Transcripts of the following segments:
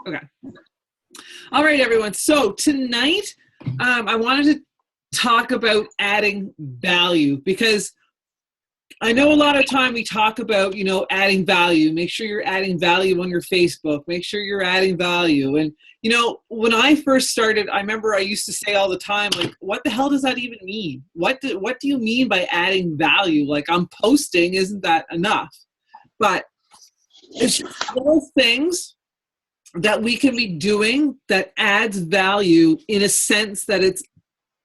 Okay. All right, everyone. So tonight, I wanted to talk about adding value, because I know a lot of time we talk about, adding value. Make sure you're adding value on your Facebook. Make sure you're adding value. And, when I first started, I remember I used to say all the time, like, what the hell does that even mean? What do you mean by adding value? Like, I'm posting, isn't that enough? But it's just those things that we can be doing that adds value in a sense that it's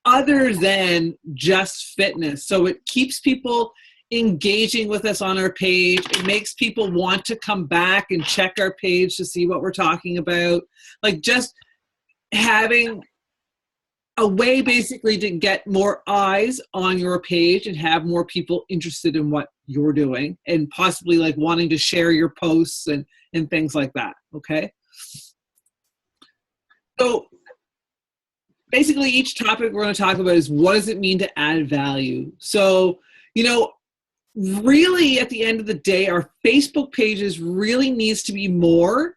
other than just fitness. So it keeps people engaging with us on our page. It makes people want to come back and check our page to see what we're talking about. Like, just having a way basically to get more eyes on your page and have more people interested in what you're doing, and possibly like wanting to share your posts and things like that. Okay. So basically each topic we're going to talk about is, what does it mean to add value? So, really at the end of the day, our Facebook pages really needs to be more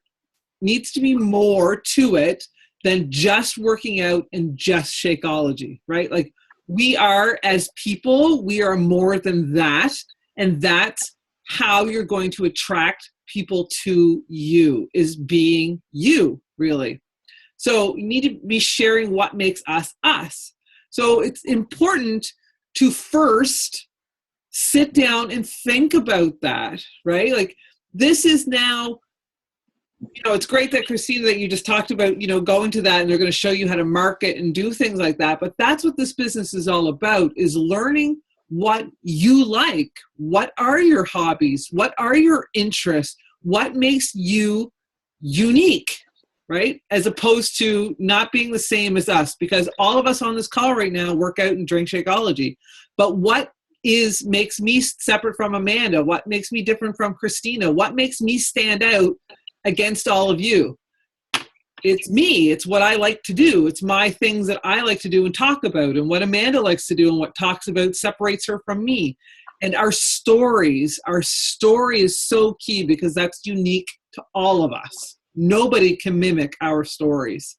to it than just working out and just Shakeology, right? Like, we are, as people, we are more than that. And that's how you're going to attract people to you, is being you, really. So you need to be sharing what makes us us. So it's important to first sit down and think about that, right? Like, this is now, it's great that Christina, that you just talked about, going to that, and they're going to show you how to market and do things like that. But that's what this business is all about, is learning what you like. What are your hobbies? What are your interests? What makes you unique, right? As opposed to not being the same as us, because all of us on this call right now work out and drink Shakeology. But what makes me separate from Amanda? What makes me different from Christina? What makes me stand out against all of you? It's me. It's what I like to do. It's my things that I like to do and talk about, and what Amanda likes to do and what talks about separates her from me. And our story is so key, because that's unique to all of us. Nobody can mimic our stories.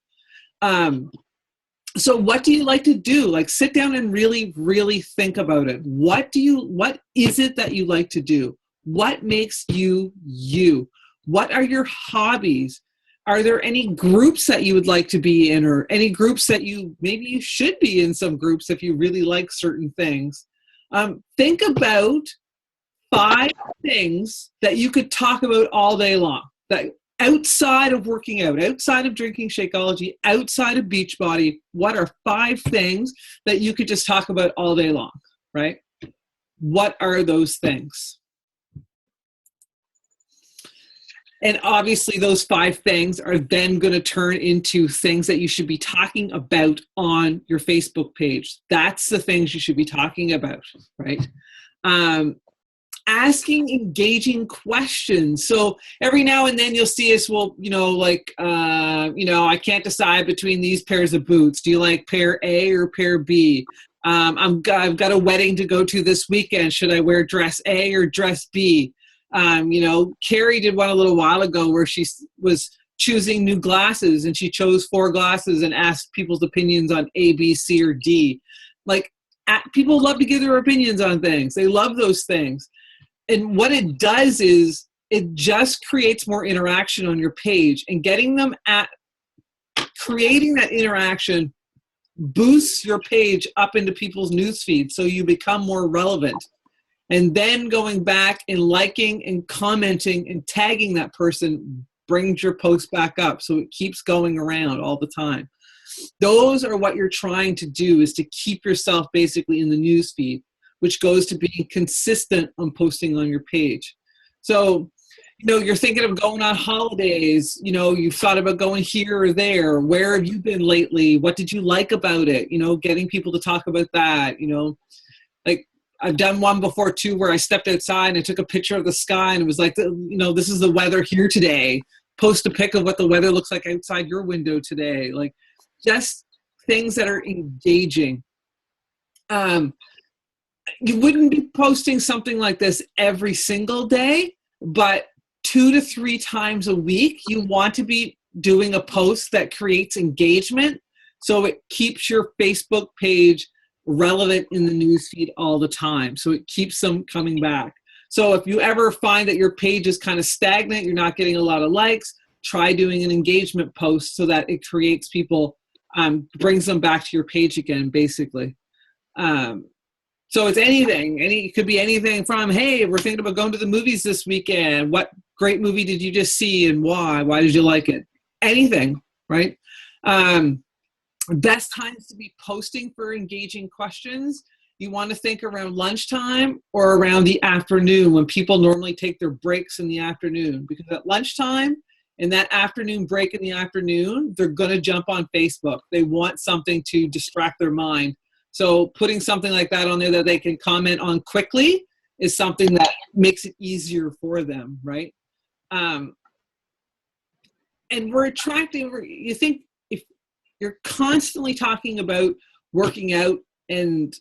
So what do you like to do? Like, sit down and really, really think about it. What is it that you like to do? What makes you you? What are your hobbies? Are there any groups that you would like to be in, or any groups that maybe you should be in some groups if you really like certain things? Think about 5 things that you could talk about all day long, that outside of working out, outside of drinking Shakeology, outside of Beachbody. What are 5 things that you could just talk about all day long, right? What are those things? And obviously those 5 things are then going to turn into things that you should be talking about on your Facebook page. That's the things you should be talking about, right? Asking engaging questions. So every now and then you'll see us, I can't decide between these pairs of boots. Do you like pair A or pair B? I've got a wedding to go to this weekend. Should I wear dress A or dress B? Carrie did one a little while ago where she was choosing new glasses, and she chose 4 glasses and asked people's opinions on A, B, C, or D. Like, people love to give their opinions on things. They love those things. And what it does is it just creates more interaction on your page, and getting them creating that interaction boosts your page up into people's news feed, so you become more relevant. And then going back and liking and commenting and tagging that person brings your post back up, so it keeps going around all the time. Those are what you're trying to do, is to keep yourself basically in the news feed, which goes to being consistent on posting on your page. So, you're thinking of going on holidays, you've thought about going here or there. Where have you been lately? What did you like about it? Getting people to talk about that, like, I've done one before too, where I stepped outside and I took a picture of the sky, and it was like, this is the weather here today. Post a pic of what the weather looks like outside your window today. Like, just things that are engaging. You wouldn't be posting something like this every single day, but 2 to 3 times a week, you want to be doing a post that creates engagement, so it keeps your Facebook page relevant in the newsfeed all the time. So it keeps them coming back. So if you ever find that your page is kind of stagnant, you're not getting a lot of likes, try doing an engagement post so that it creates people, brings them back to your page again, basically. So it's anything. It could be anything from, hey, we're thinking about going to the movies this weekend. What great movie did you just see and why? Why did you like it? Anything, right? Best times to be posting for engaging questions. You want to think around lunchtime or around the afternoon, when people normally take their breaks in the afternoon. Because at lunchtime, in that afternoon break in the afternoon, they're going to jump on Facebook. They want something to distract their mind. So putting something like that on there that they can comment on quickly is something that makes it easier for them, right? And we're attracting, you think if you're constantly talking about working out and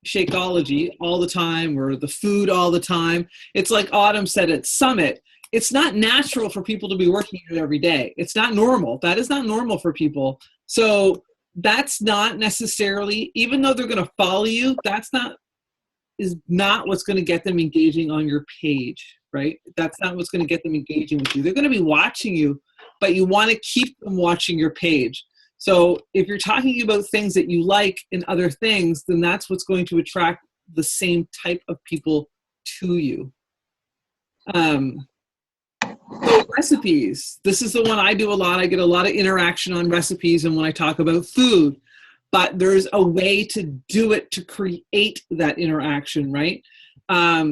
Shakeology all the time, or the food all the time, it's like Autumn said at Summit, it's not natural for people to be working out every day. It's not normal. That is not normal for people. So that's not necessarily, even though they're going to follow you, is not what's going to get them engaging on your page, right? That's not what's going to get them engaging with you. They're going to be watching you, but you want to keep them watching your page. So if you're talking about things that you like and other things, then that's what's going to attract the same type of people to you. So recipes. This is the one I do a lot. I get a lot of interaction on recipes and when I talk about food. But there's a way to do it to create that interaction, right?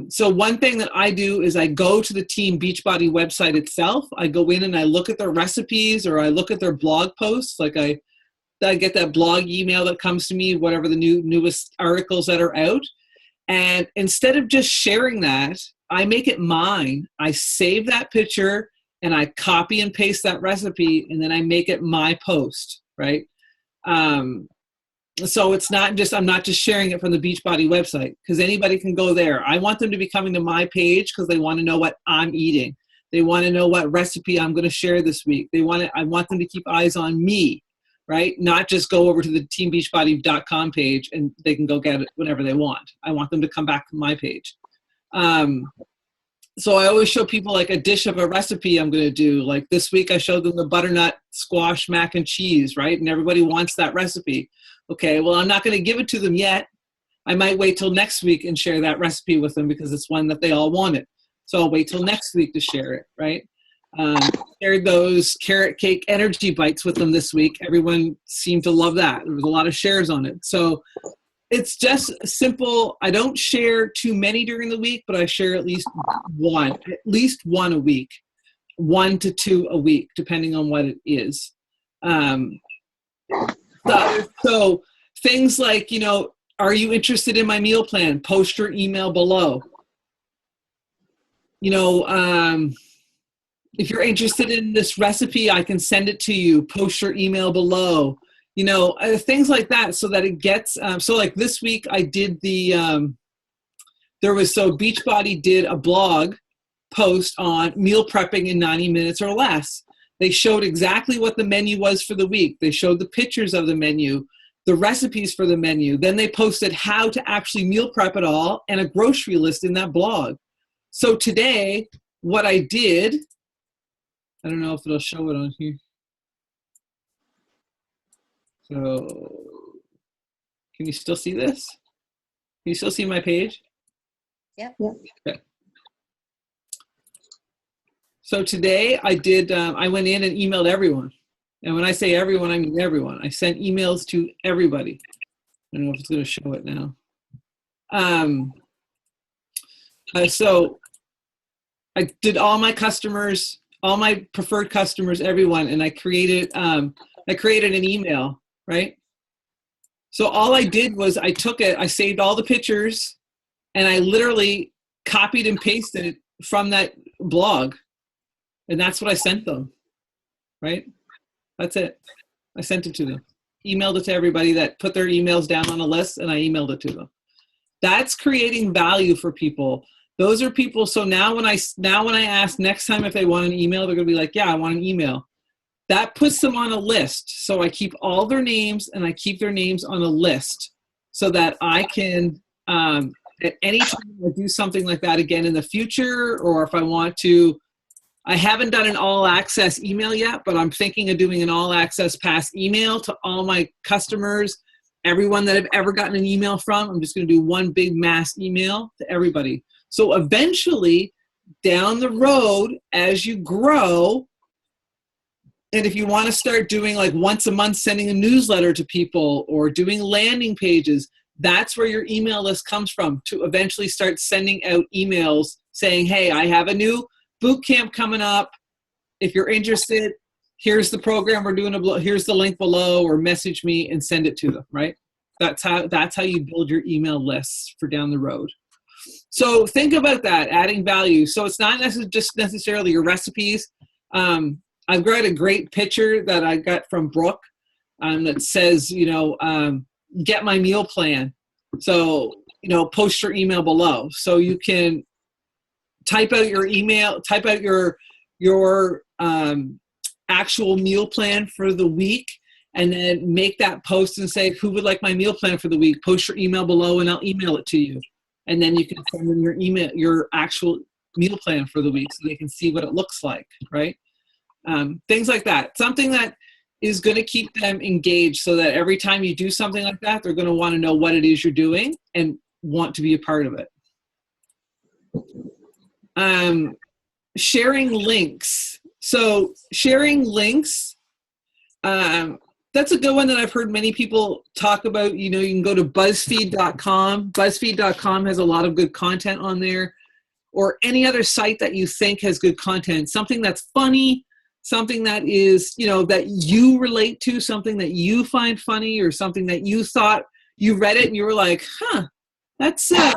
So one thing that I do is I go to the Team Beachbody website itself. I go in and I look at their recipes, or I look at their blog posts. Like I get that blog email that comes to me, whatever the newest articles that are out. And instead of just sharing that, I make it mine. I save that picture and I copy and paste that recipe, and then I make it my post, right? So it's not just, I'm not just sharing it from the Beachbody website, because anybody can go there. I want them to be coming to my page because they want to know what I'm eating. They want to know what recipe I'm going to share this week. I want them to keep eyes on me, right? Not just go over to the teambeachbody.com page and they can go get it whenever they want. I want them to come back to my page. So I always show people like a dish of a recipe I'm going to do. Like this week I showed them the butternut squash mac and cheese, right? And everybody wants that recipe. Okay, well, I'm not going to give it to them yet. I might wait till next week and share that recipe with them because it's one that they all wanted. So I'll wait till next week to share it, right? Shared those carrot cake energy bites with them this week. Everyone seemed to love that. There was a lot of shares on it. So it's just simple. I don't share too many during the week, but I share at least one a week, 1 to 2 a week, depending on what it is. So things like, are you interested in my meal plan? Post your email below. If you're interested in this recipe, I can send it to you. Post your email below. Things like that, so that it gets, so like this week I did Beachbody did a blog post on meal prepping in 90 minutes or less. They showed exactly what the menu was for the week. They showed the pictures of the menu, the recipes for the menu. Then they posted how to actually meal prep it all and a grocery list in that blog. So today, what I did, I don't know if it'll show it on here. So, can you still see this? Can you still see my page? Yep. Okay. So today I did, I went in and emailed everyone. And when I say everyone, I mean everyone. I sent emails to everybody. I don't know if it's going to show it now. So I did all my customers, all my preferred customers, everyone, and I created an email, right? So all I did was I took it, I saved all the pictures, and I literally copied and pasted it from that blog. And that's what I sent them, right? That's it. I sent it to them. Emailed it to everybody that put their emails down on a list, and I emailed it to them. That's creating value for people. Those are people. So now when I ask next time if they want an email, they're going to be like, yeah, I want an email. that puts them on a list. So I keep all their names and I keep their names on a list so that I can, at any time I do something like that again in the future, or if I want to, I haven't done an all access email yet, but I'm thinking of doing an all access pass email to all my customers, everyone that I've ever gotten an email from. I'm just going to do one big mass email to everybody. So eventually down the road, as you grow, and if you want to start doing like once a month, sending a newsletter to people or doing landing pages, that's where your email list comes from, to eventually start sending out emails saying, hey, I have a new boot camp coming up. If you're interested, here's the program we're doing. Here's the link below, or message me and send it to them, right? That's how you build your email lists for down the road. So think about that, adding value. So it's not just necessarily your recipes. I've got a great picture that I got from Brooke that says, get my meal plan. So, post your email below. So you can type out your email, type out your actual meal plan for the week, and then make that post and say, who would like my meal plan for the week? Post your email below and I'll email it to you. And then you can send them your actual meal plan for the week so they can see what it looks like, right? Things like that. Something that is going to keep them engaged, so that every time you do something like that, they're going to want to know what it is you're doing and want to be a part of it. Sharing links. So sharing links, that's a good one that I've heard many people talk about. You can go to BuzzFeed.com. BuzzFeed.com has a lot of good content on there, or any other site that you think has good content. Something that's funny, something that is, that you relate to, something that you find funny, or something that you thought you read it and you were like, that's, that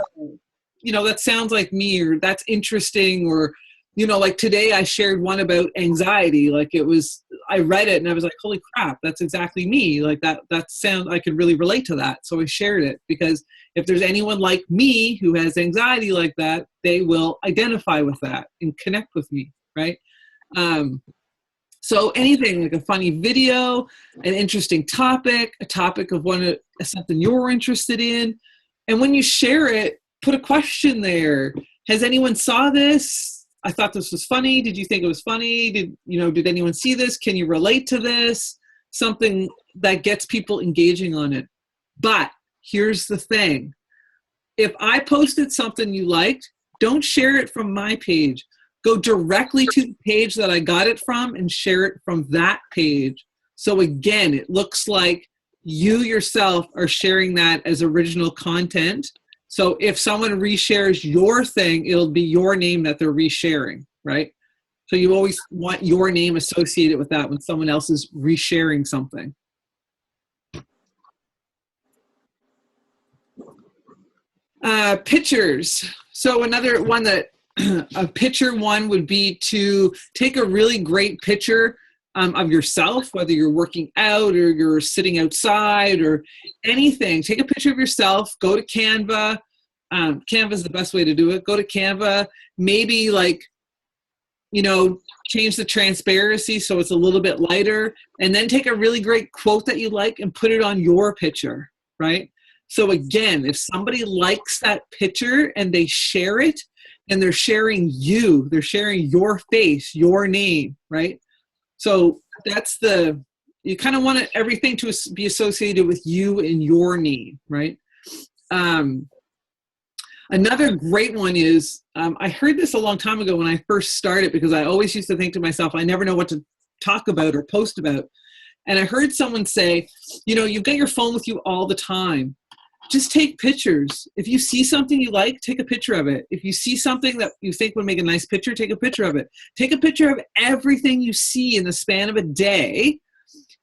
sounds like me, or that's interesting, or, like today I shared one about anxiety. Like I read it and I was like, holy crap, that's exactly me. Like that I could really relate to that. So I shared it, because if there's anyone like me who has anxiety like that, they will identify with that and connect with me, right? So anything like a funny video, an interesting topic, a topic of something you're interested in. And when you share it, put a question there. Has anyone saw this? I thought this was funny. Did you think it was funny? Did anyone see this? Can you relate to this? Something that gets people engaging on it. But here's the thing. If I posted something you liked, don't share it from my page. Go directly to the page that I got it from and share it from that page. So again, it looks like you yourself are sharing that as original content. So if someone reshares your thing, it'll be your name that they're resharing, right? So you always want your name associated with that when someone else is resharing something. Pictures. So another one that a picture one would be to take a really great picture of yourself, whether you're working out or you're sitting outside or anything. Take a picture of yourself, go to Canva. Canva is the best way to do it. Go to Canva, maybe change the transparency so it's a little bit lighter, and then take a really great quote that you like and put it on your picture, right? So again, if somebody likes that picture and they share it, and they're sharing you, they're sharing your face, your name, right? So you kind of want everything to be associated with you and your name, right? Another great one is, I heard this a long time ago when I first started, because I always used to think to myself, I never know what to talk about or post about. And I heard someone say, you've got your phone with you all the time. Just take pictures. If you see something you like, take a picture of it. If you see something that you think would make a nice picture, take a picture of it. Take a picture of everything you see in the span of a day.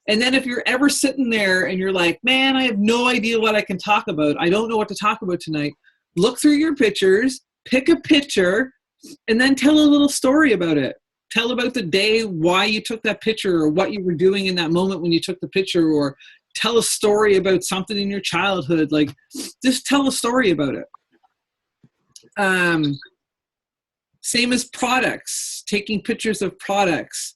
And then if you're ever sitting there and you're like, man, I have no idea what I can talk about. I don't know what to talk about tonight. Look through your pictures, pick a picture, and then tell a little story about it. Tell about the day, why you took that picture, or what you were doing in that moment when you took the picture, or tell a story about something in your childhood. Like, just tell a story about it. Same as products, taking pictures of products.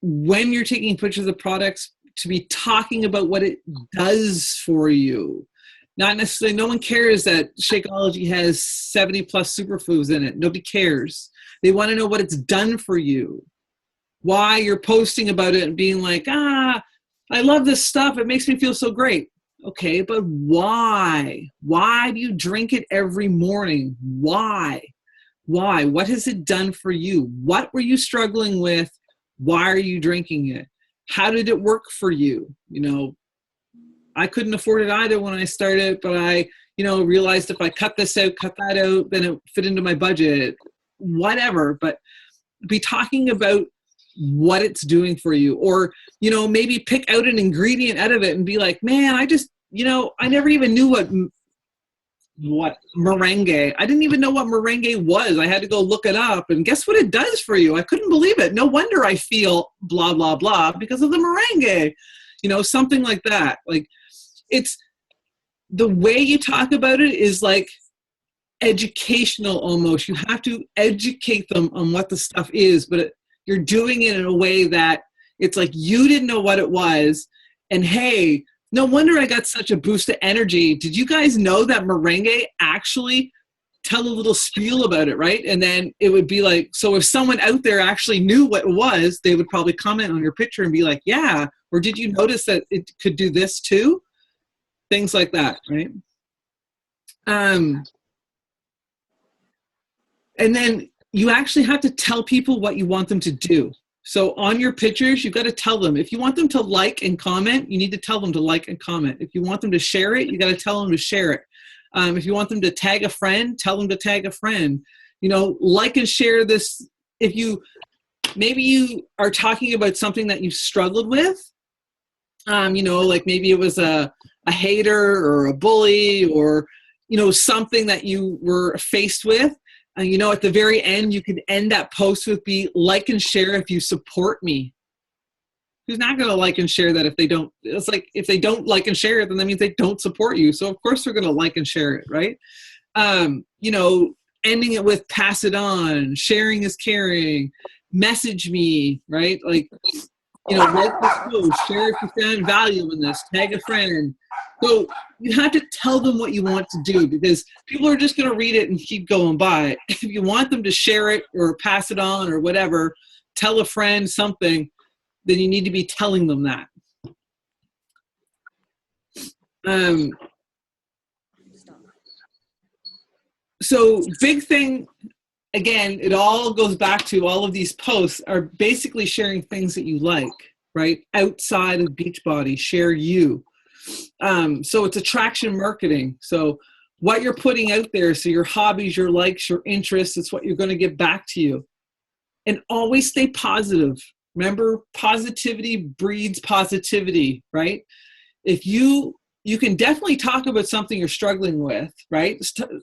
when you're taking pictures of products, to be talking about what it does for you. Not necessarily, no one cares that Shakeology has 70 plus superfoods in it. Nobody cares. They want to know what it's done for you. Why you're posting about it and being like, I love this stuff. It makes me feel so great. Okay, but why? Why do you drink it every morning? Why? Why? What has it done for you? What were you struggling with? Why are you drinking it? How did it work for you? You know, I couldn't afford it either when I started, but I, realized if I cut this out, cut that out, then it fit into my budget, whatever. But be talking about what it's doing for you, or, maybe pick out an ingredient out of it and be like, man, I just, I never even knew what meringue. I didn't even know what meringue was. I had to go look it up, and guess what it does for you? I couldn't believe it. No wonder I feel blah, blah, blah because of the meringue, something like that. Like, it's the way you talk about it is like educational almost. You have to educate them on what the stuff is, but you're doing it in a way that it's like you didn't know what it was. And hey, no wonder I got such a boost of energy. Did you guys know that meringue actually, tell a little spiel about it, right? And then it would be like, so if someone out there actually knew what it was, they would probably comment on your picture and be like, yeah, or did you notice that it could do this too? Things like that, right? And then you actually have to tell people what you want them to do. So on your pictures, you've got to tell them. If you want them to like and comment, you need to tell them to like and comment. If you want them to share it, you got to tell them to share it. If you want them to tag a friend, tell them to tag a friend. Like and share this. If maybe you are talking about something that you struggled with, like maybe it was a hater or a bully or, something that you were faced with. At the very end, you can end that post with be like and share if you support me. Who's not going to like and share that if they don't? It's like if they don't like and share it, then that means they don't support you. So of course they're going to like and share it, right? Ending it with pass it on, sharing is caring, message me, right? Like, like this post, share if you found value in this, tag a friend. So you have to tell them what you want to do because people are just going to read it and keep going by. If you want them to share it or pass it on or whatever, tell a friend something, then you need to be telling them that. So big thing, again, it all goes back to all of these posts are basically sharing things that you like, right? Outside of Beachbody, share you. So it's attraction marketing. So what you're putting out there, so your hobbies, your likes, your interests, it's what you're going to get back to you. And always stay positive. Remember, positivity breeds positivity, right? If you can definitely talk about something you're struggling with, right?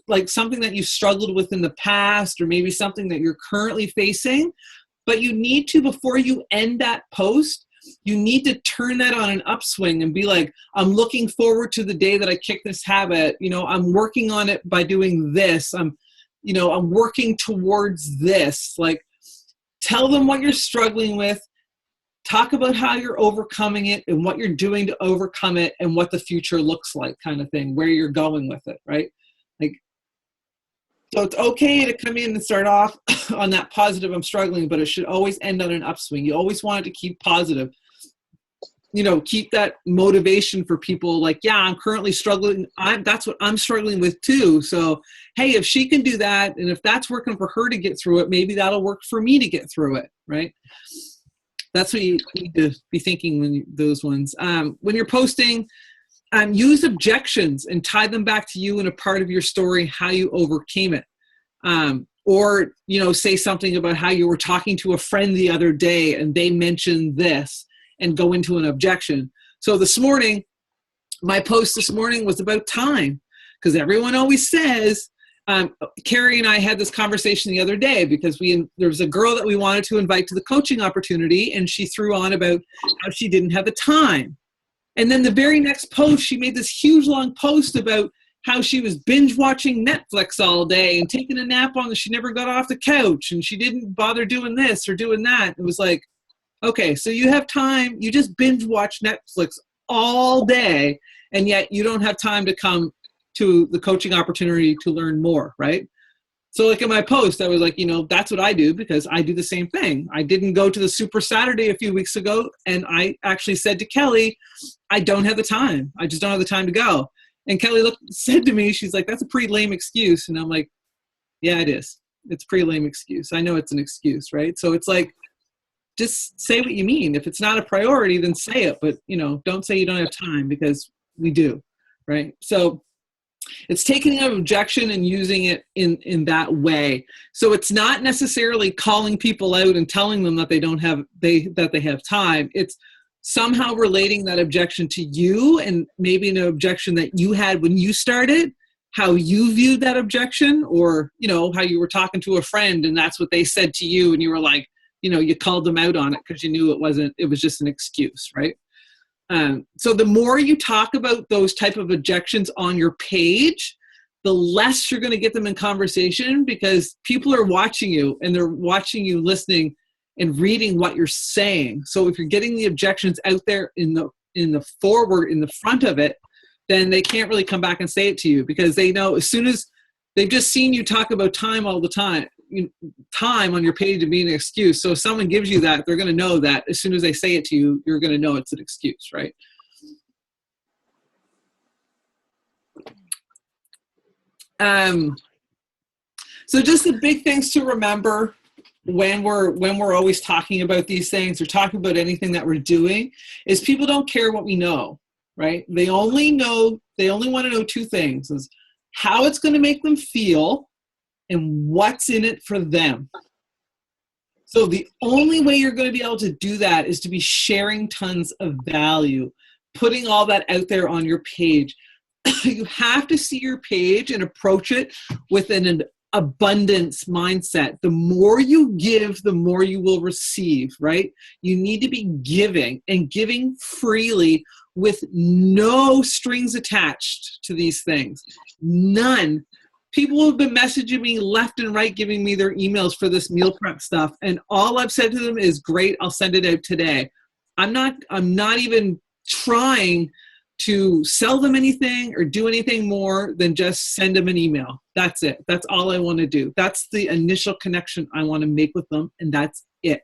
Like something that you struggled with in the past, or maybe something that you're currently facing, but you need to, before you end that post, you need to turn that on an upswing and be like, I'm looking forward to the day that I kick this habit. I'm working on it by doing this. I'm working towards this. Like, tell them what you're struggling with. Talk about how you're overcoming it and what you're doing to overcome it and what the future looks like, kind of thing, where you're going with it, right? Like, so it's okay to come in and start off on that positive, I'm struggling, but it should always end on an upswing. You always want it to keep positive. Keep that motivation for people like, yeah, I'm currently struggling. That's what I'm struggling with too. So, hey, if she can do that, and if that's working for her to get through it, maybe that'll work for me to get through it, right? That's what you need to be thinking when those ones. When you're posting, use objections and tie them back to you in a part of your story, how you overcame it. Or, say something about how you were talking to a friend the other day and they mentioned this, and go into an objection. So this morning, my post this morning was about time, because everyone always says, Carrie and I had this conversation the other day because there was a girl that we wanted to invite to the coaching opportunity, and she threw on about how she didn't have the time. And then the very next post, she made this huge long post about how she was binge watching Netflix all day and taking a nap she never got off the couch, and she didn't bother doing this or doing that. It was like, Okay, so you have time, you just binge watch Netflix all day, and yet you don't have time to come to the coaching opportunity to learn more, right? So like in my post, I was like, that's what I do, because I do the same thing. I didn't go to the Super Saturday a few weeks ago, and I actually said to Kelly, I don't have the time. I just don't have the time to go. And Kelly said to me, she's like, that's a pretty lame excuse. And I'm like, yeah, it is. It's a pretty lame excuse. I know it's an excuse, right? So it's like, just say what you mean. If it's not a priority, then say it. But, don't say you don't have time, because we do, right? So it's taking an objection and using it in that way. So it's not necessarily calling people out and telling them that they have time. It's somehow relating that objection to you, and maybe an objection that you had when you started, how you viewed that objection, or how you were talking to a friend and that's what they said to you, and you were like, you called them out on it because you knew it was just an excuse, right? So the more you talk about those type of objections on your page, the less you're going to get them in conversation, because people are watching you, and they're watching you, listening and reading what you're saying. So if you're getting the objections out there in the front of it, then they can't really come back and say it to you, because they know as soon as they've just seen you talk about time all the time, time on your page to be an excuse. So if someone gives you that, they're going to know that as soon as they say it to you, you're going to know it's an excuse, right? So just the big things to remember when we're always talking about these things, or talking about anything that we're doing, is people don't care what we know, right? They only want to know two things: is how it's going to make them feel, and what's in it for them. So the only way you're going to be able to do that is to be sharing tons of value, putting all that out there on your page. You have to see your page and approach it with an abundance mindset. The more you give, the more you will receive, right? You need to be giving, and giving freely, with no strings attached to these things. None. People have been messaging me left and right, giving me their emails for this meal prep stuff, and all I've said to them is, great, I'll send it out today. I'm not even trying to sell them anything or do anything more than just send them an email. That's it. That's all I want to do. That's the initial connection I want to make with them, and that's it.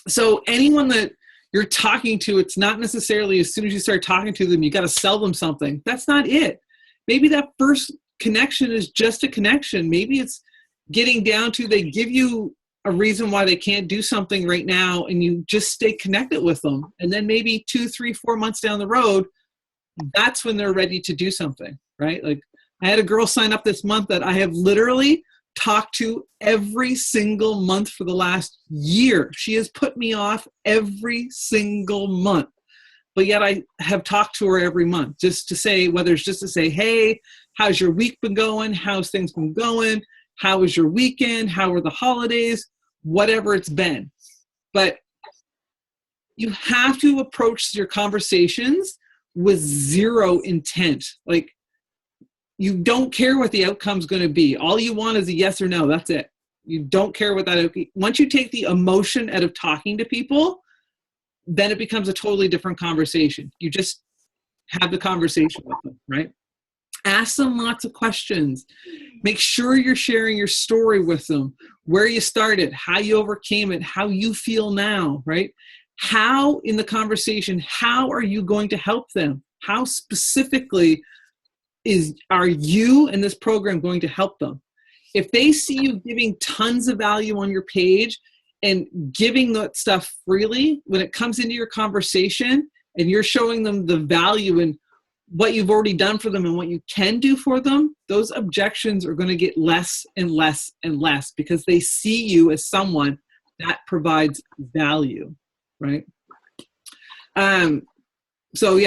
So anyone that you're talking to, it's not necessarily as soon as you start talking to them, you got to sell them something. That's not it. Maybe that first connection is just a connection. Maybe it's getting down to, they give you a reason why they can't do something right now, and you just stay connected with them. And then maybe 2, 3, 4 months down the road, that's when they're ready to do something, right? Like, I had a girl sign up this month that I have literally talked to every single month for the last year. She has put me off every single month, but yet I have talked to her every month, just to say, whether it's just to say, hey, how's your week been going? How's things been going? How was your weekend? How were the holidays? Whatever it's been. But you have to approach your conversations with zero intent. Like, you don't care what the outcome's going to be. All you want is a yes or no. That's it. You don't care what that. Once you take the emotion out of talking to people, then it becomes a totally different conversation. You just have the conversation with them, right? Ask them lots of questions. Make sure you're sharing your story with them, where you started, how you overcame it, how you feel now, right? How, in the conversation, how are you going to help them? How specifically are you and this program going to help them? If they see you giving tons of value on your page and giving that stuff freely, when it comes into your conversation and you're showing them the value in what you've already done for them and what you can do for them, those objections are going to get less and less and less, because they see you as someone that provides value, right? So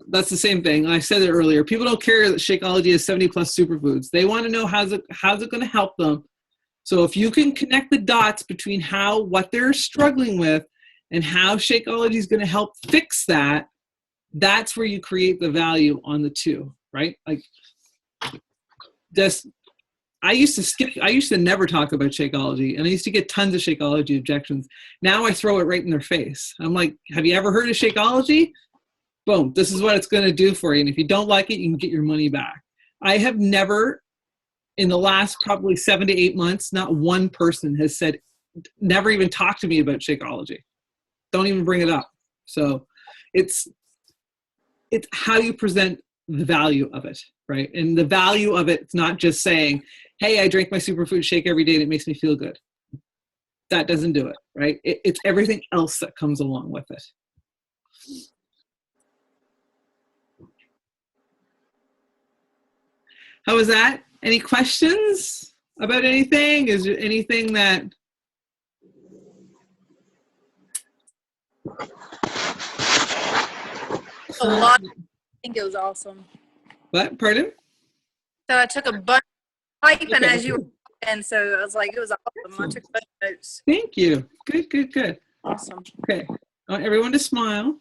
that's the same thing. I said it earlier. People don't care that Shakeology has 70 plus superfoods. They want to know how's it going to help them. So if you can connect the dots between what they're struggling with and how Shakeology is going to help fix that, that's where you create the value on the two, right? Like, just I used to never talk about Shakeology, and I used to get tons of Shakeology objections. Now I throw it right in their face. I'm like, have you ever heard of Shakeology? Boom, this is what it's going to do for you. And if you don't like it, you can get your money back. I have never, in the last probably 7 to 8 months, not one person has said, never even talked to me about Shakeology. Don't even bring it up. So it's how you present the value of it, right? And the value of it's not just saying, hey, I drink my superfood shake every day and it makes me feel good. That doesn't do it, right? It's everything else that comes along with it. How was that? Any questions about anything? Is there anything that... A lot. I think it was awesome. What? Pardon? So I took a bunch of typing Okay. as you were, and so I was like, it was awesome. I took a bunch of notes. Thank you. Good, good, good. Awesome. Okay. I want everyone to smile.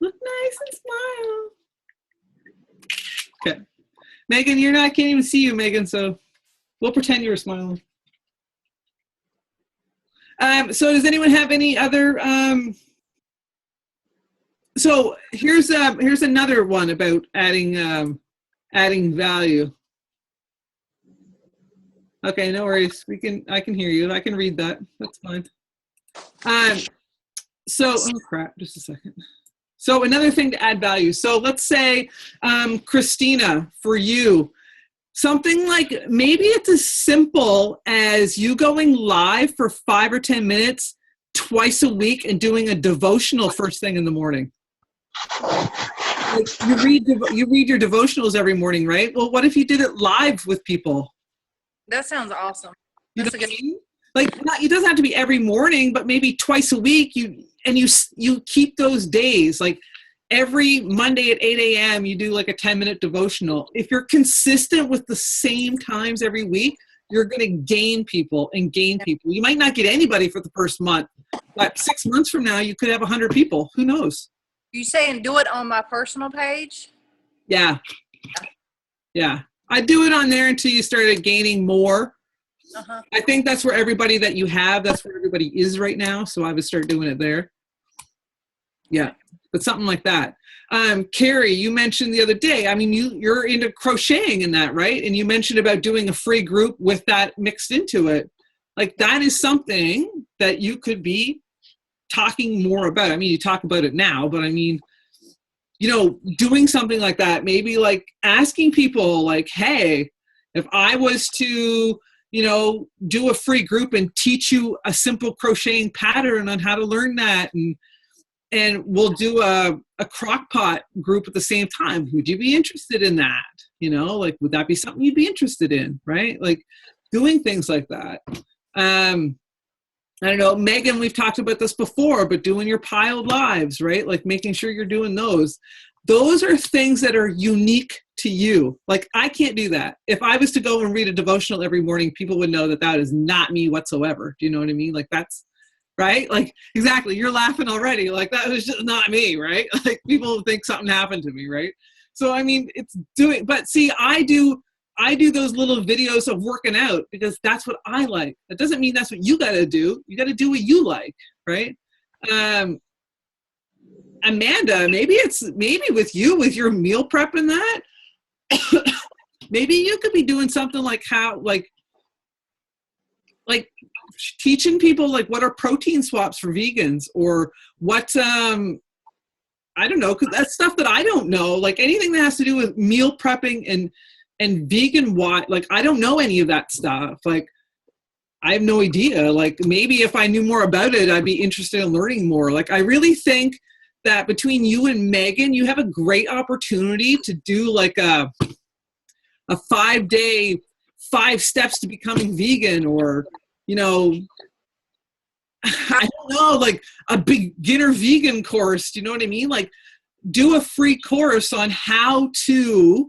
Look nice and smile. Okay. Megan, I can't even see you, Megan, so we'll pretend you were smiling. So does anyone have any other... So here's another one about adding value. Okay, no worries. I can hear you. I can read that. That's fine. So, oh crap, just a second. So another thing to add value. So let's say, Christina, for you, something like, maybe it's as simple as you going live for 5 or 10 minutes twice a week and doing a devotional first thing in the morning. Like you read your devotionals every morning, right? Well, what if you did it live with people? That sounds awesome. You know That's a what I good. mean? Like, it doesn't have to be every morning, but maybe twice a week. You keep those days. Like every Monday at 8 a.m. you do like a 10-minute devotional. If you're consistent with the same times every week, you're going to gain people. You might not get anybody for the first month, but 6 months from now, you could have 100 people. Who knows? You saying do it on my personal page? Yeah. Yeah. I do it on there until you started gaining more. Uh-huh. I think that's where everybody that you have, that's where everybody is right now. So I would start doing it there. Yeah. But something like that. Carrie, you mentioned the other day, I mean, you're into crocheting and that, right? And you mentioned about doing a free group with that mixed into it. Like that is something that you could be talking more about. I mean, you talk about it now, but I mean, doing something like that, maybe like asking people like, hey, if I was to, do a free group and teach you a simple crocheting pattern on how to learn that, and we'll do a crock pot group at the same time, would you be interested in that? Like, would that be something you'd be interested in, right? Like doing things like that. I don't know, Megan, we've talked about this before, but doing your piled lives, right? Like making sure you're doing those. Those are things that are unique to you. Like I can't do that. If I was to go and read a devotional every morning, people would know that that is not me whatsoever. Do you know what I mean? Like that's, right? Like, exactly. You're laughing already. Like that was just not me, right? Like people think something happened to me, right? So, I mean, it's doing, but see, I do those little videos of working out because that's what I like. That doesn't mean that's what you got to do. You got to do what you like, right? Amanda, maybe with you, with your meal prep and that, maybe you could be doing something like like teaching people like what are protein swaps for vegans, or what, I don't know, because that's stuff that I don't know. Like anything that has to do with meal prepping and vegan, like I don't know any of that stuff. Like I have no idea. Like maybe if I knew more about it, I'd be interested in learning more. Like I really think that between you and Megan, you have a great opportunity to do like a 5-day 5 steps to becoming vegan, or I don't know, like a beginner vegan course. Do you know what I mean? Like do a free course on how does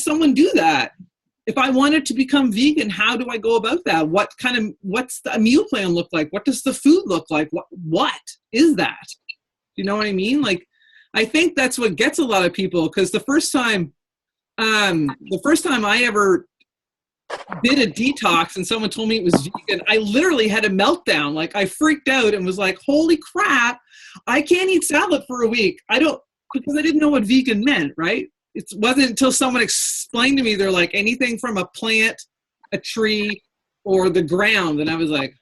someone do that? If I wanted to become vegan, how do I go about that? What's the meal plan look like? What does the food look like? What is that? You know what I mean? Like, I think that's what gets a lot of people, because the first time The first time I ever did a detox and someone told me it was vegan, I literally had a meltdown. Like, I freaked out and was like, holy crap, I can't eat salad for a week. Because I didn't know what vegan meant, right? It wasn't until someone explained to me, they're like, anything from a plant, a tree, or the ground. And I was like,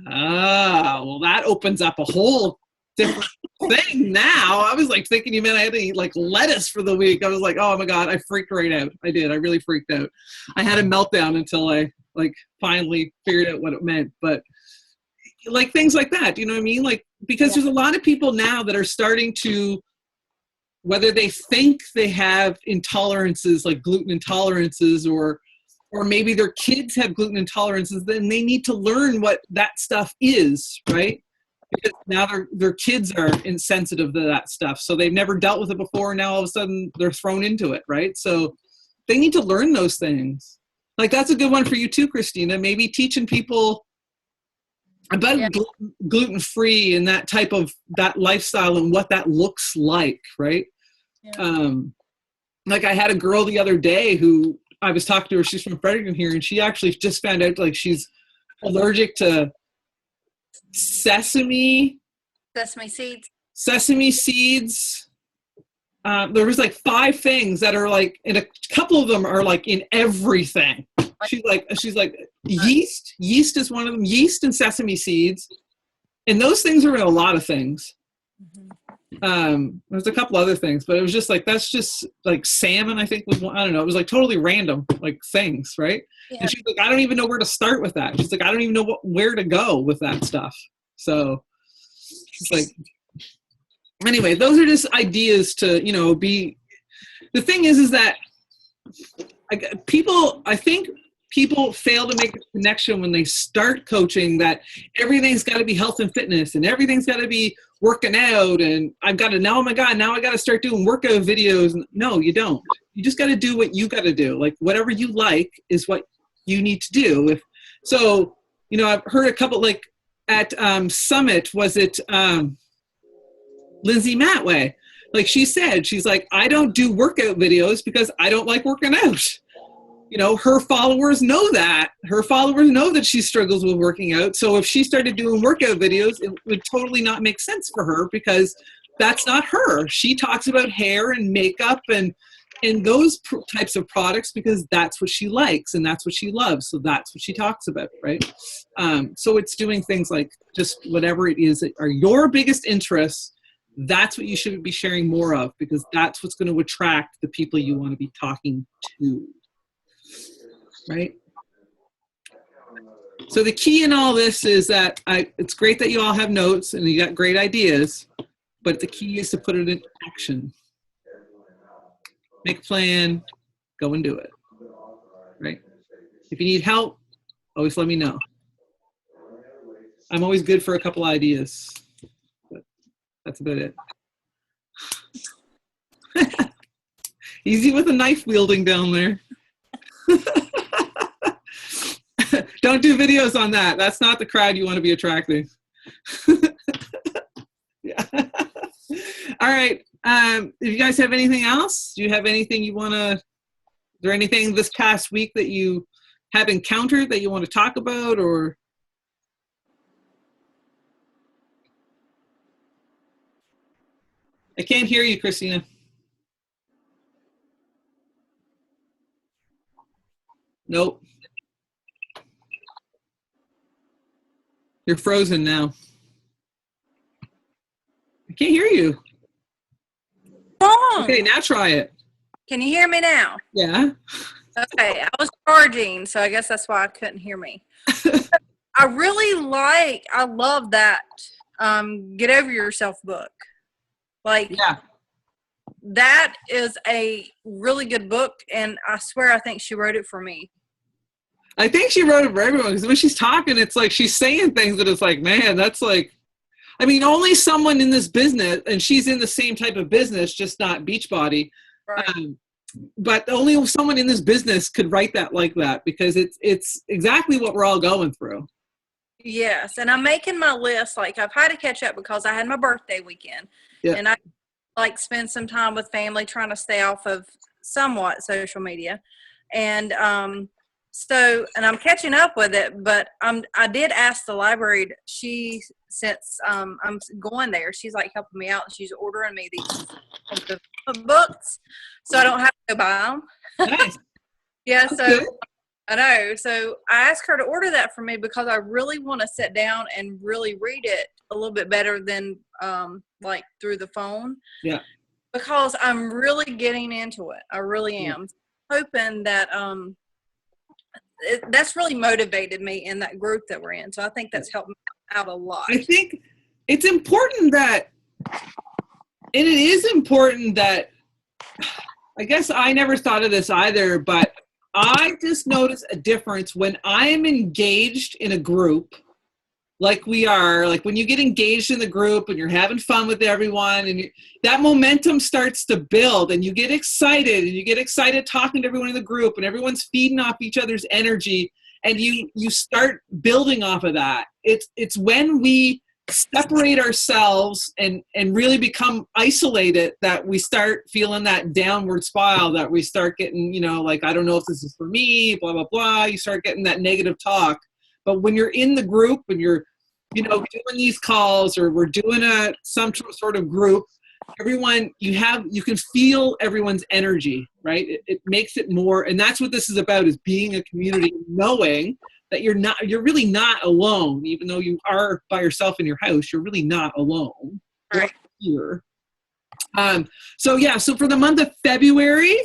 well, that opens up a whole different thing now. I was like thinking you meant I had to eat like lettuce for the week. I was like, oh my God, I freaked right out. I did. I really freaked out. I had a meltdown until I like finally figured out what it meant. But like things like that, you know what I mean? Like, because there's a lot of people now that are starting to, whether they think they have intolerances like gluten intolerances, or maybe their kids have gluten intolerances, then they need to learn what that stuff is, right? Because now their kids are insensitive to that stuff. So they've never dealt with it before. And now all of a sudden they're thrown into it, right? So they need to learn those things. Like, that's a good one for you too, Christina. Maybe teaching people about gluten-free and that type of that lifestyle and what that looks like, right? Yeah. Like, I had a girl the other day who I was talking to her. She's from Fredericton here, and she actually just found out like she's allergic to sesame seeds. There was like 5 things that are like, and a couple of them are like in everything. She's like yeast is one of them, yeast and sesame seeds, and those things are in a lot of things. There's a couple other things, but it was just like, that's just like salmon, I think was one. I don't know, it was like totally random like things, right? And she's like, I don't even know where to start with that. She's like, I don't even know where to go with that stuff. So it's like, anyway, those are just ideas to, be. The thing is that I think people fail to make a connection when they start coaching, that everything's got to be health and fitness and everything's got to be working out, and now I got to start doing workout videos. No, you don't. You just got to do what you got to do. Like, whatever you like is what you need to do. I've heard a couple, like at Summit, was it Lindsay Matway? Like, she's like, I don't do workout videos because I don't like working out. Her followers know that. Her followers know that she struggles with working out. So if she started doing workout videos, it would totally not make sense for her, because that's not her. She talks about hair and makeup and those types of products because that's what she likes and that's what she loves. So that's what she talks about, right? So it's doing things like just whatever it is that are your biggest interests. That's what you should be sharing more of, because that's what's going to attract the people you want to be talking to. Right? So the key in all this is that it's great that you all have notes and you got great ideas, but the key is to put it in action. Make a plan, go and do it. Right? If you need help, always let me know. I'm always good for a couple ideas, but that's about it. Easy with a knife wielding down there. Don't do videos on that. That's not the crowd you want to be attracting. Yeah. All right. If you guys have anything else, do you have anything you want to, is there anything this past week that you have encountered that you want to talk about, or? I can't hear you, Christina. Nope. You're frozen now. I can't hear you. Okay, now try it. Can you hear me now? Yeah. Okay, I was charging, so I guess that's why I couldn't hear me. I love that Get Over Yourself book. Like, yeah. That is a really good book, and I swear I think she wrote it for me. I think she wrote it for everyone, because when she's talking, it's like she's saying things that it's like, man, that's like, I mean, only someone in this business, and she's in the same type of business, just not Beachbody. Right. But only someone in this business could write that like that, because it's exactly what we're all going through. Yes, and I'm making my list. Like, I've had to catch up because I had my birthday weekend, and I like spend some time with family, trying to stay off of somewhat social media. And and I'm catching up with it, but I did ask the library, since I'm going there, she's like helping me out. She's ordering me these books so I don't have to go buy them. Nice. Yeah, That's so good. I know. So I asked her to order that for me because I really want to sit down and really read it a little bit better than like through the phone. Yeah. Because I'm really getting into it. I really am. Hoping that that's really motivated me in that group that we're in. So I think that's helped me out a lot. I think it's important that, and it is important that, I guess I never thought of this either, but I just notice a difference when I am engaged in a group like we are, like when you get engaged in the group and you're having fun with everyone and that momentum starts to build and you get excited talking to everyone in the group and everyone's feeding off each other's energy and you start building off of that. It's when we separate ourselves and really become isolated that we start feeling that downward spiral, that we start getting, like, I don't know if this is for me, blah, blah, blah. You start getting that negative talk. But when you're in the group and you're, doing these calls or we're doing some sort of group, everyone, you can feel everyone's energy, right? It makes it more, and that's what this is about, is being a community, knowing that you're really not alone, even though you are by yourself in your house, you're really not alone. Right. Here. So for the month of February,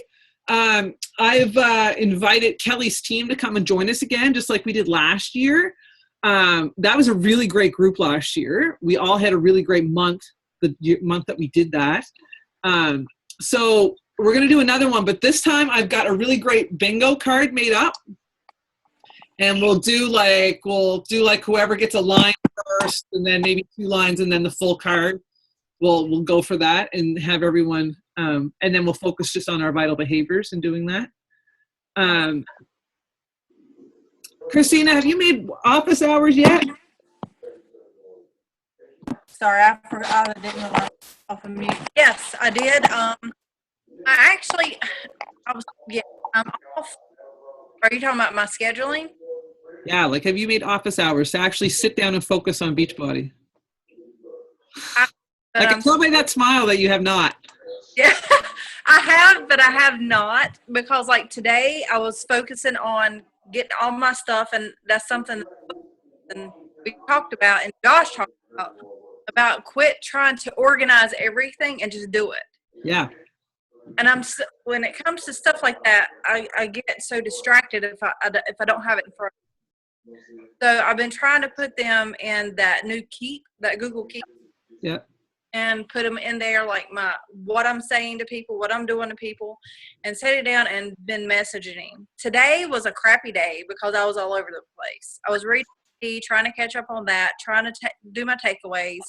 I've invited Kelly's team to come and join us again, just like we did last year. That was a really great group last year. We all had a really great month, the month that we did that. So we're going to do another one, but this time I've got a really great bingo card made up. And we'll do like whoever gets a line first and then maybe 2 lines and then the full card. We'll go for that and have everyone, and then we'll focus just on our vital behaviors in doing that. Christina, have you made office hours yet? Sorry, I forgot I didn't know off of mute. Yes, I did. I'm off. Are you talking about my scheduling? Yeah, like have you made office hours to actually sit down and focus on Beachbody? I can tell by that smile that you have not. Yeah, I have, but I have not, because like today I was focusing on getting all my stuff, and that's something that we talked about and Josh talked about quit trying to organize everything and just do it. Yeah. And when it comes to stuff like that, I get so distracted if I don't have it in front of me. So I've been trying to put them in that new Keep, that Google Keep. Yeah. And put them in there, like what I'm saying to people, what I'm doing to people, and set it down and been messaging. Today was a crappy day because I was all over the place. I was reading, trying to catch up on that, trying to do my takeaways.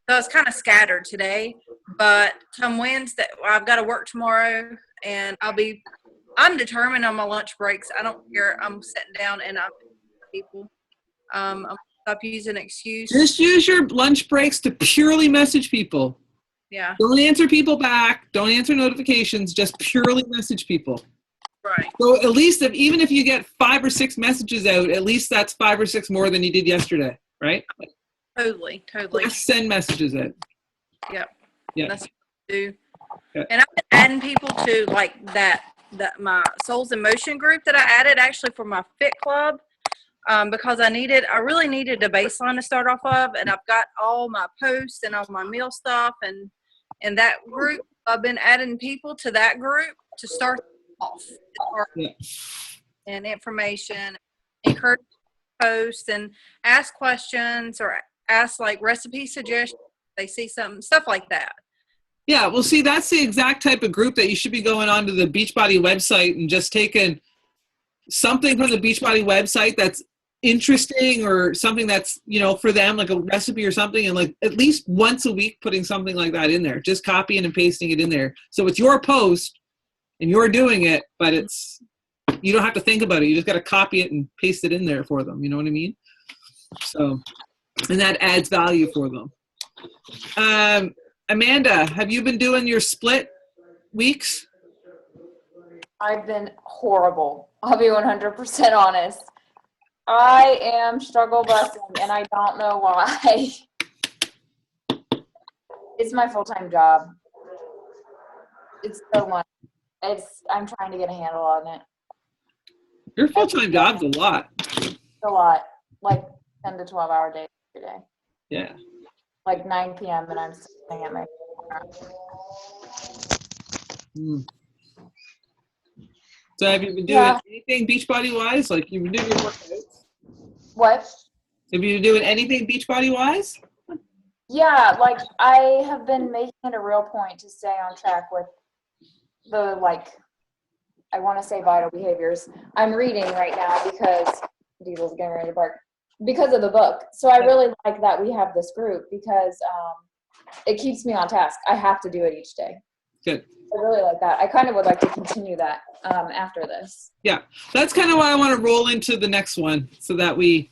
So it's kind of scattered today. But come Wednesday, I've got to work tomorrow, and I'm determined on my lunch breaks. I don't care. I'm sitting down and I'm people. I'm stop using an excuse. Just use your lunch breaks to purely message people. Yeah. Don't answer people back. Don't answer notifications. Just purely message people. Right. So at least even if you get 5 or 6 messages out, at least that's 5 or 6 more than you did yesterday, right? Totally. Just send messages out. Yep. Yeah. That's what I do. Okay. And I've been adding people to like that my Souls in Motion group that I added actually for my Fit Club. Because I really needed a baseline to start off of, and I've got all my posts and all my meal stuff, and in that group, I've been adding people to that group to start off, and information, encourage posts, and ask questions or ask like recipe suggestions. They see something, stuff like that. Yeah, well, see, that's the exact type of group that you should be going on to the Beachbody website and just taking something from the Beachbody website that's interesting or something that's, for them, like a recipe or something, and like at least once a week putting something like that in there, just copying and pasting it in there. So it's your post and you're doing it, but you don't have to think about it. You just got to copy it and paste it in there for them. You know what I mean? So, and that adds value for them. Amanda, have you been doing your split weeks? I've been horrible. I'll be 100% honest. I am struggle busing, and I don't know why. It's my full-time job. It's so much. I'm trying to get a handle on it. Your full-time job's a lot. It's a lot, like 10 to 12 hour days every day. Yeah. Like 9 p.m. and I'm sitting at my Mm. So have you been doing anything Beachbody wise? Like you've been doing your workouts? What? Have you been doing anything Beachbody wise? Yeah, like I have been making it a real point to stay on track with the, like, I want to say vital behaviors. I'm reading right now because Diesel's getting ready to bark because of the book. So I really like that we have this group because it keeps me on task. I have to do it each day. Good. I really like that. I kind of would like to continue that after this. Yeah, that's kind of why I want to roll into the next one so that we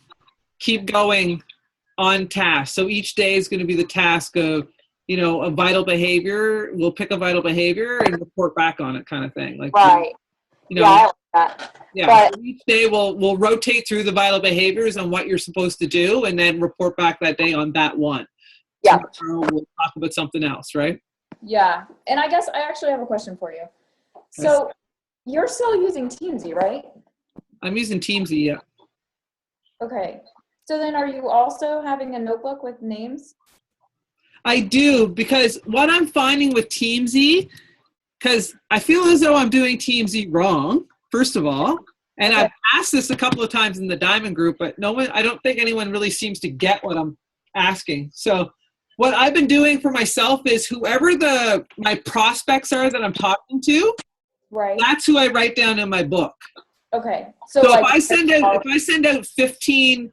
keep going on task. So each day is going to be the task of, you know, a vital behavior. We'll pick a vital behavior and report back on it, kind of thing. Like, right. You know, yeah, I like that. Yeah. But, so each day we'll rotate through the vital behaviors on what you're supposed to do, and then report back that day on that one. Yeah. Tomorrow we'll talk about something else, right? Yeah, and I guess I actually have a question for you. So you're still using Teamsy, right? I'm using Teamsy, yeah. Okay. So then are you also having a notebook with names? I do, because what I'm finding with Teamsy, because I feel as though I'm doing Teamsy wrong, first of all, and I've asked this a couple of times in the Diamond group, but I don't think anyone really seems to get what I'm asking. So what I've been doing for myself is whoever my prospects are that I'm talking to, right? That's who I write down in my book. Okay. So like, if I send out 15,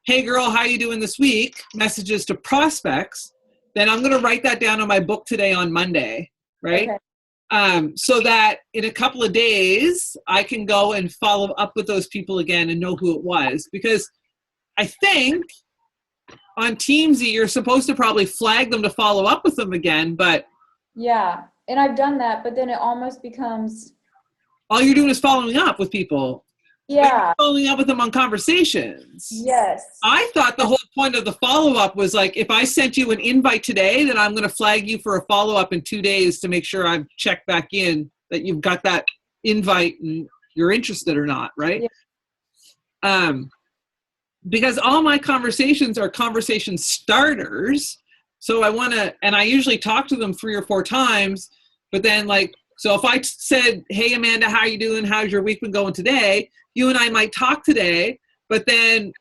hey girl, how you doing this week, messages to prospects, then I'm going to write that down in my book today on Monday, right? Okay. So that in a couple of days, I can go and follow up with those people again and know who it was. Because I think on Teamsy, you're supposed to probably flag them to follow up with them again, but yeah, and I've done that, but then it almost becomes all you're doing is following up with people. Yeah. Following up with them on conversations. Yes. I thought the whole point of the follow-up was like, if I sent you an invite today, then I'm going to flag you for a follow-up in 2 days to make sure I've checked back in that you've got that invite and you're interested or not, right? Yeah. Because all my conversations are conversation starters. So I usually talk to them 3 or 4 times, but then so if I said, hey, Amanda, how you doing? How's your week been going today? You and I might talk today, but then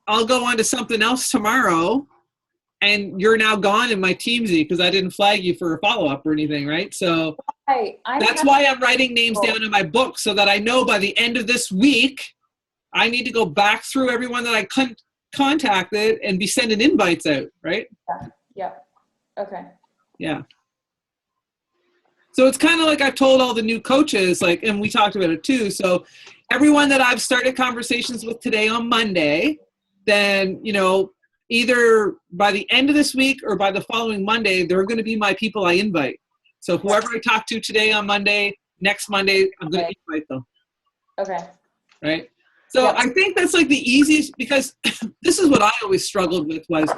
I'll go on to something else tomorrow, and you're now gone in my Teamsy because I didn't flag you for a follow-up or anything, right? So that's why I'm writing names down in my book so that I know by the end of this week, I need to go back through everyone that I contacted and be sending invites out, right? Yeah. Okay. Yeah. So it's kind of like I've told all the new coaches, and we talked about it too. So everyone that I've started conversations with today on Monday, then, either by the end of this week or by the following Monday, they're going to be my people I invite. So whoever I talk to today on Monday, next Monday, I'm going to invite them. Okay. Right? So I think that's the easiest, because this is what I always struggled with was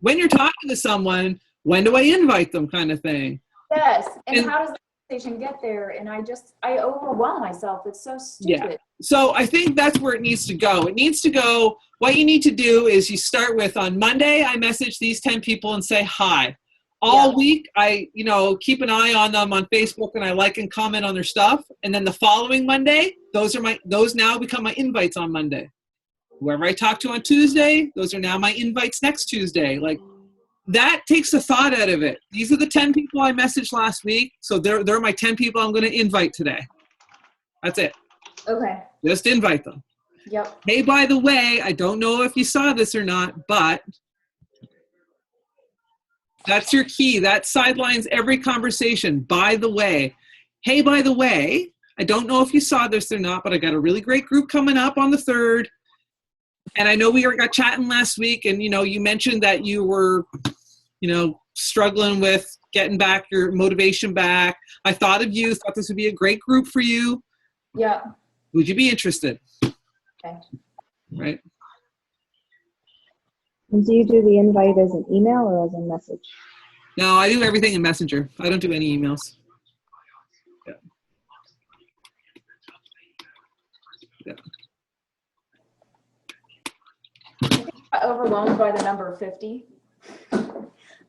when you're talking to someone, when do I invite them kind of thing. Yes. And how does the conversation get there? And I overwhelm myself. It's so stupid. Yeah. So I think that's where it needs to go. It needs to go, what you need to do is you start with, on Monday, I message these 10 people and say hi. All week, I, keep an eye on them on Facebook and I like and comment on their stuff. And then the following Monday, those now become my invites on Monday. Whoever I talk to on Tuesday, those are now my invites next Tuesday. That takes the thought out of it. These are the 10 people I messaged last week. So they're my 10 people I'm going to invite today. That's it. Okay. Just invite them. Yep. Hey, by the way, I don't know if you saw this or not, but that's your key. That sidelines every conversation. By the way. Hey, by the way, I don't know if you saw this or not, but I got a really great group coming up on the 3rd. And I know we got chatting last week, and, you mentioned that you were, struggling with getting back your motivation back. I thought of you, thought this would be a great group for you. Yeah. Would you be interested? Okay. Right. And do you do the invite as an email or as a message? No, I do everything in Messenger. I don't do any emails. Yeah. Yeah. I got overwhelmed by the number 50.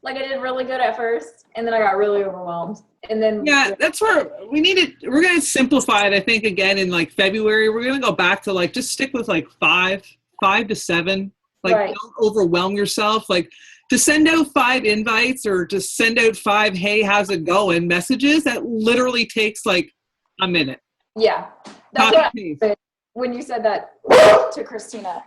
Like I did really good at first, and then I got really overwhelmed. And then Yeah, that's where we need it. We're going to simplify it, I think, again in like February. We're going to go back to like, just stick with like 5 to 7. Like, Right. don't overwhelm yourself. Like, to send out 5 invites or to send out 5, hey, how's it going messages, that literally takes like a minute. yeah, that's Copy what I paste. said when you said that to Christina.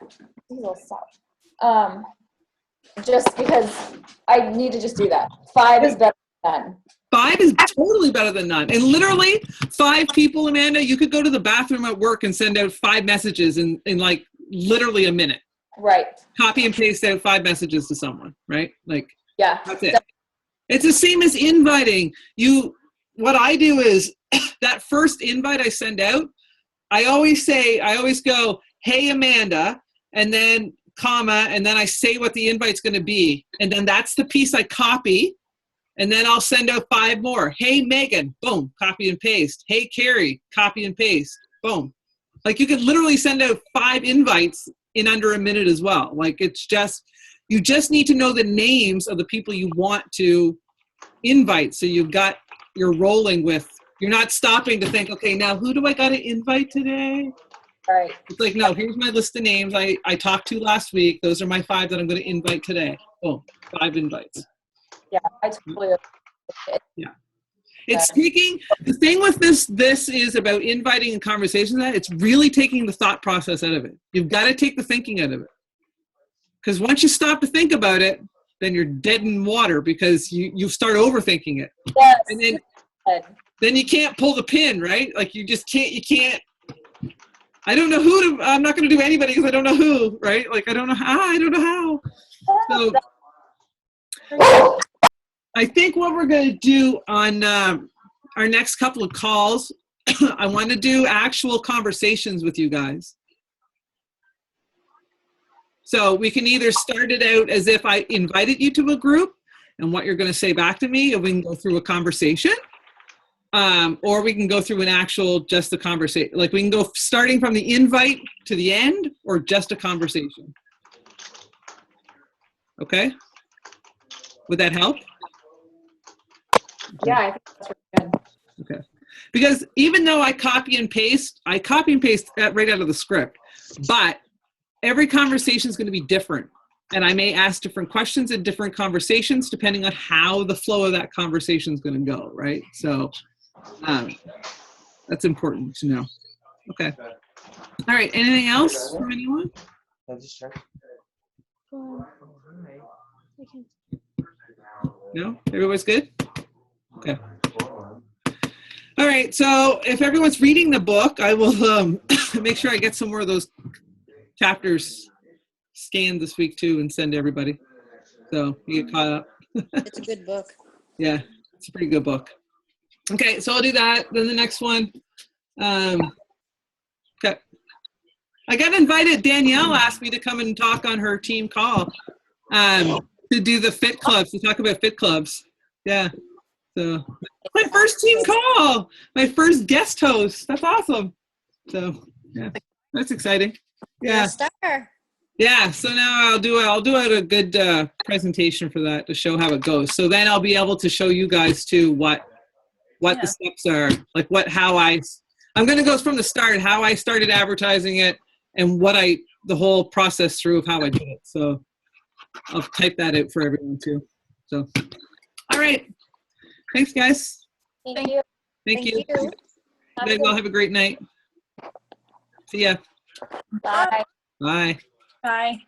Just because I need to just do that. 5 is better than none. 5 is totally better than none. And literally 5 people, Amanda, you could go to the bathroom at work and send out 5 messages in like literally a minute. Right. Copy and paste out 5 messages to someone, right? Like, Yeah. that's it. It's the same as inviting. What I do is that first invite I send out, I always go, hey, Amanda, and then comma, and then I say what the invite's going to be. And then that's the piece I copy. And then I'll send out 5 more. Hey, Megan, boom, copy and paste. Hey, Carrie, copy and paste, boom. Like, you could literally send out 5 invites in under a minute as well. Like, it's just, you just need to know the names of the people you want to invite. So you're rolling with, you're not stopping to think, okay, now who do I got to invite today? Right. It's like, no, here's my list of names I talked to last week. Those are my 5 that I'm going to invite today. Boom, 5 invites. Yeah, I totally agree. Yeah. It's taking, the thing with this is about inviting and conversations, that it's really taking the thought process out of it. You've got to take the thinking out of it. Because once you stop to think about it, then you're dead in water because you start overthinking it. Yes. And then you can't pull the pin, right? Like, you can't, I don't know who to, I'm not going to do anybody because I don't know who, right? Like, I don't know how. So I think what we're going to do on our next couple of calls, I want to do actual conversations with you guys. So we can either start it out as if I invited you to a group and what you're going to say back to me, and we can go through a conversation. Or we can go through an actual, just a conversation. Like, we can go starting from the invite to the end, or just a conversation. Okay? Would that help? Yeah, I think that's really good. Okay. Because even though I copy and paste right out of the script, but every conversation is going to be different. And I may ask different questions in different conversations depending on how the flow of that conversation is going to go, right? So that's important to know. Okay. All right. Anything else from anyone? No? Everybody's good? Okay. All right. So if everyone's reading the book, I will make sure I get some more of those chapters scanned this week too and send to everybody. So you get caught up. It's a good book. Yeah, it's a pretty good book. Okay, so I'll do that. Then the next one. Okay. I got invited. Danielle asked me to come and talk on her team call to do the fit clubs, to talk about fit clubs. Yeah. So my first team call, my first guest host. That's awesome. So yeah, that's exciting. Yeah. Star. Yeah, so now I'll do a good presentation for that to show how it goes. So then I'll be able to show you guys too what the steps are, like I'm going to go from the start, how I started advertising it and the whole process through of how I did it. So I'll type that out for everyone too. So, all right. Thanks, guys. Thank you. Thank you. You guys all have a great night. See ya. Bye. Bye. Bye.